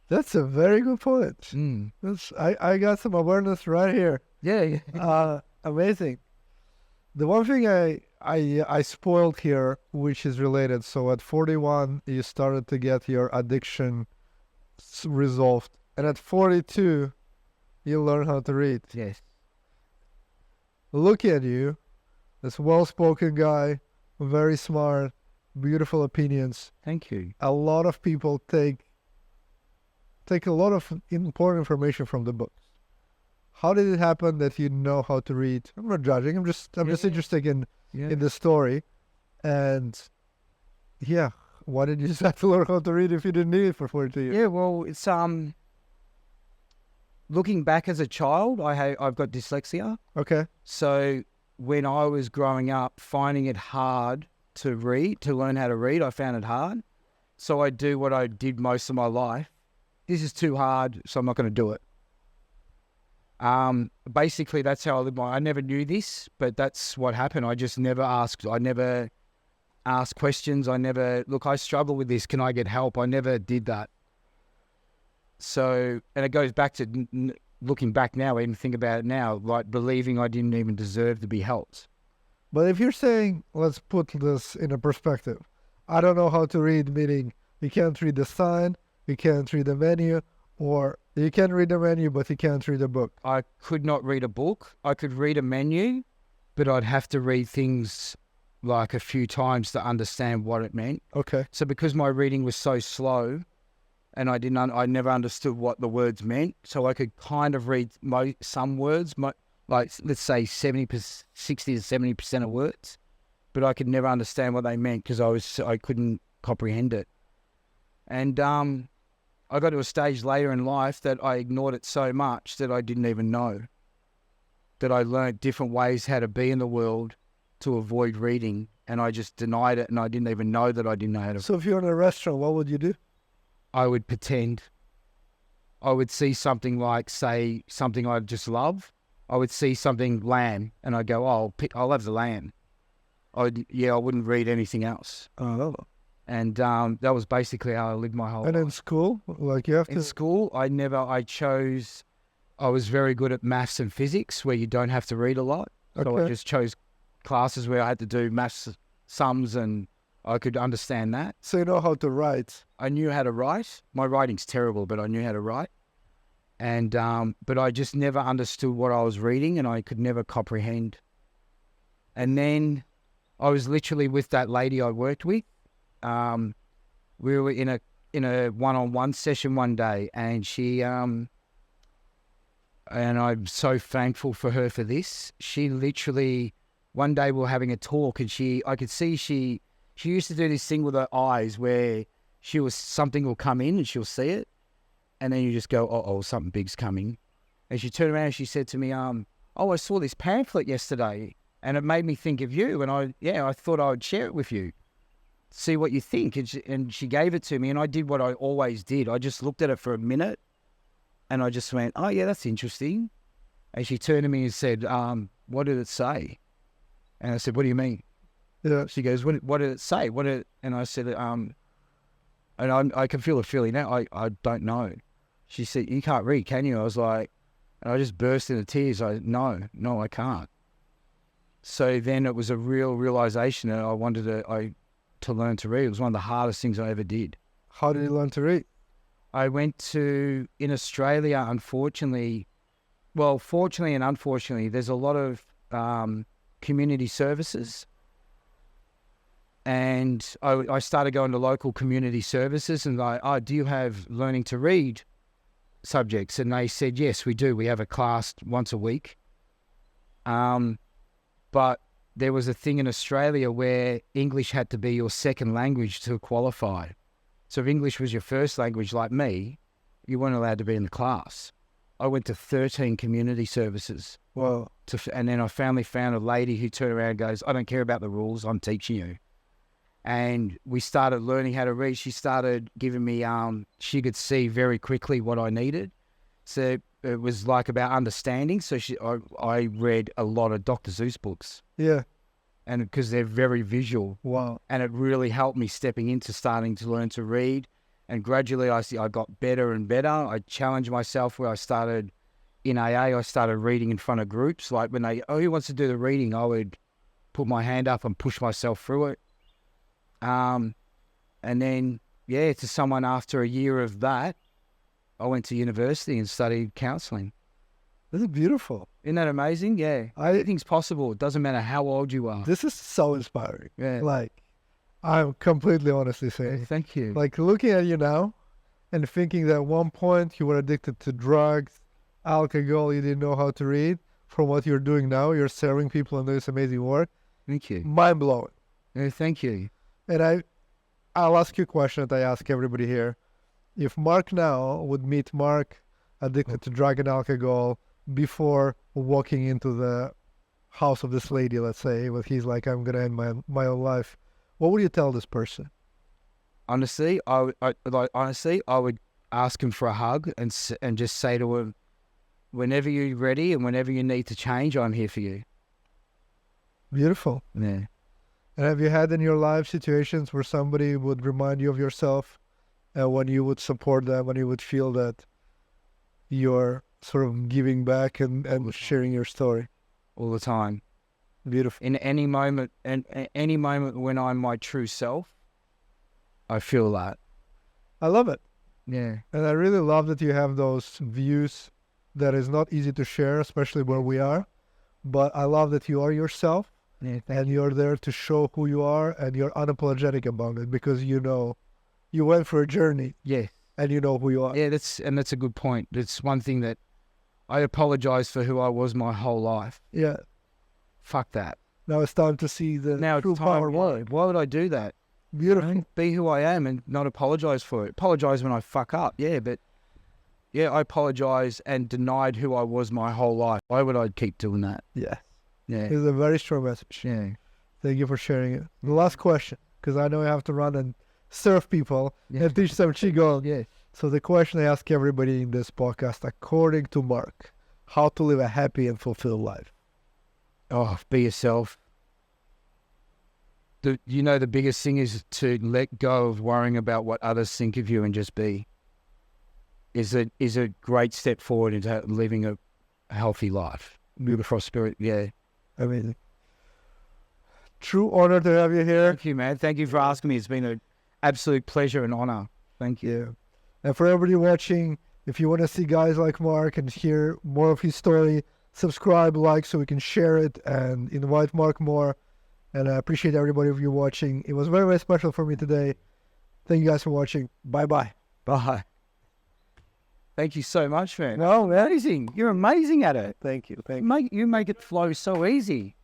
That's a very good point. Mm. I got some awareness right here. Yeah. Amazing. The one thing I spoiled here, which is related. So at 41, you started to get your addiction resolved. And at 42, you learn how to read. Yes. Look at you, this well-spoken guy, very smart, beautiful opinions. Thank you. A lot of people take a lot of important information from the books. How did it happen that you know how to read? I'm not judging. I'm just interested in the story. And yeah, why did you decide to learn how to read if you didn't need it for 42 years? Yeah, well, it's looking back as a child, I've got dyslexia. Okay. So when I was growing up, finding it hard to learn how to read, I found it hard. So I do what I did most of my life. This is too hard, so I'm not going to do it. Basically, that's how I lived I never knew this, but that's what happened. I just never asked. I never asked questions. I struggle with this. Can I get help? I never did that. So, and it goes back to looking back now, even think about it now, like believing I didn't even deserve to be helped. But if you're saying, let's put this in a perspective. I don't know how to read, meaning you can't read the sign, you can't read the menu, or you can read the menu, but you can't read a book. I could not read a book. I could read a menu, but I'd have to read things like a few times to understand what it meant. Okay. So because my reading was so slow and I never understood what the words meant, so I could kind of read some words, like let's say 60 to 70% of words, but I could never understand what they meant because I couldn't comprehend it. And I got to a stage later in life that I ignored it so much that I didn't even know. That I learned different ways how to be in the world to avoid reading, and I just denied it, and I didn't even know that I didn't know how to. So if you're in a restaurant, what would you do? I would pretend. I would see something like, say, something I just love. I would see something lamb, and I'd go, oh, I'll have the lamb. I wouldn't read anything else. Oh. And that was basically how I lived my whole life. And in school, like you have to... In school, I was very good at maths and physics where you don't have to read a lot. So Okay. I just chose classes where I had to do maths sums and I could understand that. So you know how to write. I knew how to write. My writing's terrible, but I knew how to write. And but I just never understood what I was reading and I could never comprehend. And then I was literally with that lady I worked with. We were in a one-on-one session one day, and she and I'm so thankful for her for this. She literally one day we were having a talk, and I could see she used to do this thing with her eyes where something will come in and she'll see it, and then you just go, oh, something big's coming, and she turned around and she said to me, oh, I saw this pamphlet yesterday, and it made me think of you, and I thought I would share it with you. see what you think. And she gave it to me, and I did what I always did. I just looked at it for a minute, and I just went, oh, yeah, that's interesting. And she turned to me and said, what did it say? And I said, what do you mean? Yeah. She goes, what did it say? And I said, and I can feel it feeling now. I don't know. She said, you can't read, can you? I was like, and I just burst into tears. No, I can't. So then it was a real realization that I wanted to learn to read. It was one of the hardest things I ever did. How did you learn to read? I went in Australia, fortunately and unfortunately, there's a lot of community services. And I started going to local community services and do you have learning to read subjects? And they said, yes, we do. We have a class once a week. But there was a thing in Australia where English had to be your second language to qualify. So if English was your first language like me, you weren't allowed to be in the class. I went to 13 community services. Wow. And then I finally found a lady who turned around and goes, I don't care about the rules, I'm teaching you. And we started learning how to read. She started giving me, she could see very quickly what I needed. So it was like about understanding. So I read a lot of Dr. Seuss books. Yeah. And because they're very visual. Wow. And it really helped me stepping into starting to learn to read. And gradually I got better and better. I challenged myself where I started in AA. I started reading in front of groups. Like when who wants to do the reading? I would put my hand up and push myself through it. And then, to someone after a year of that, I went to university and studied counselling. This is beautiful. Isn't that amazing? Yeah. Anything's possible. It doesn't matter how old you are. This is so inspiring. Yeah. Like, I'm completely honestly saying. Thank you. Like, looking at you now and thinking that at one point you were addicted to drugs, alcohol, you didn't know how to read. From what you're doing now, you're serving people and doing this amazing work. Thank you. Mind-blowing. Yeah, thank you. And I'll ask you a question that I ask everybody here. If Mark now would meet Mark addicted to drug and alcohol before walking into the house of this lady, let's say, where he's like, I'm going to end my own life, what would you tell this person? Honestly, I would ask him for a hug and just say to him, whenever you're ready and whenever you need to change, I'm here for you. Beautiful. Yeah. And have you had in your life situations where somebody would remind you of yourself, when you would support them, when you would feel that you're sort of giving back and sharing your story? All the time. Beautiful. In any moment, and any moment when I'm my true self, I feel that. I love it. Yeah. And I really love that you have those views that is not easy to share, especially where we are. But I love that you are yourself. Yeah, and you're there to show who you are, and you're unapologetic about it because you know you went for a journey. Yeah. And you know who you are. Yeah, that's a good point. It's one thing that I apologize for who I was my whole life. Yeah. Fuck that. Now it's time to see the true power. Why would I do that? Beautiful. Be who I am and not apologize for it. Apologize when I fuck up. Yeah, but I apologize and denied who I was my whole life. Why would I keep doing that? Yeah. Yeah. It's a very strong message. Yeah. Thank you for sharing it. The last question, because I know I have to run and serve people and teach them Qigong. Yeah. So the question I ask everybody in this podcast, according to Mark, how to live a happy and fulfilled life? Oh, be yourself. The biggest thing is to let go of worrying about what others think of you and just be. Is a great step forward into living a healthy life. Prosperity. Yeah. Amazing. True honor to have you here. Thank you, man. Thank you for asking me. It's been an absolute pleasure and honor. Thank you. Yeah. And for everybody watching, if you want to see guys like Mark and hear more of his story, subscribe, like, so we can share it and invite Mark more. And I appreciate everybody of you watching. It was very, very special for me today. Thank you guys for watching. Bye-bye. Bye. Thank you so much, man. No, man. Amazing. You're amazing at it. Thank you. You make it flow so easy.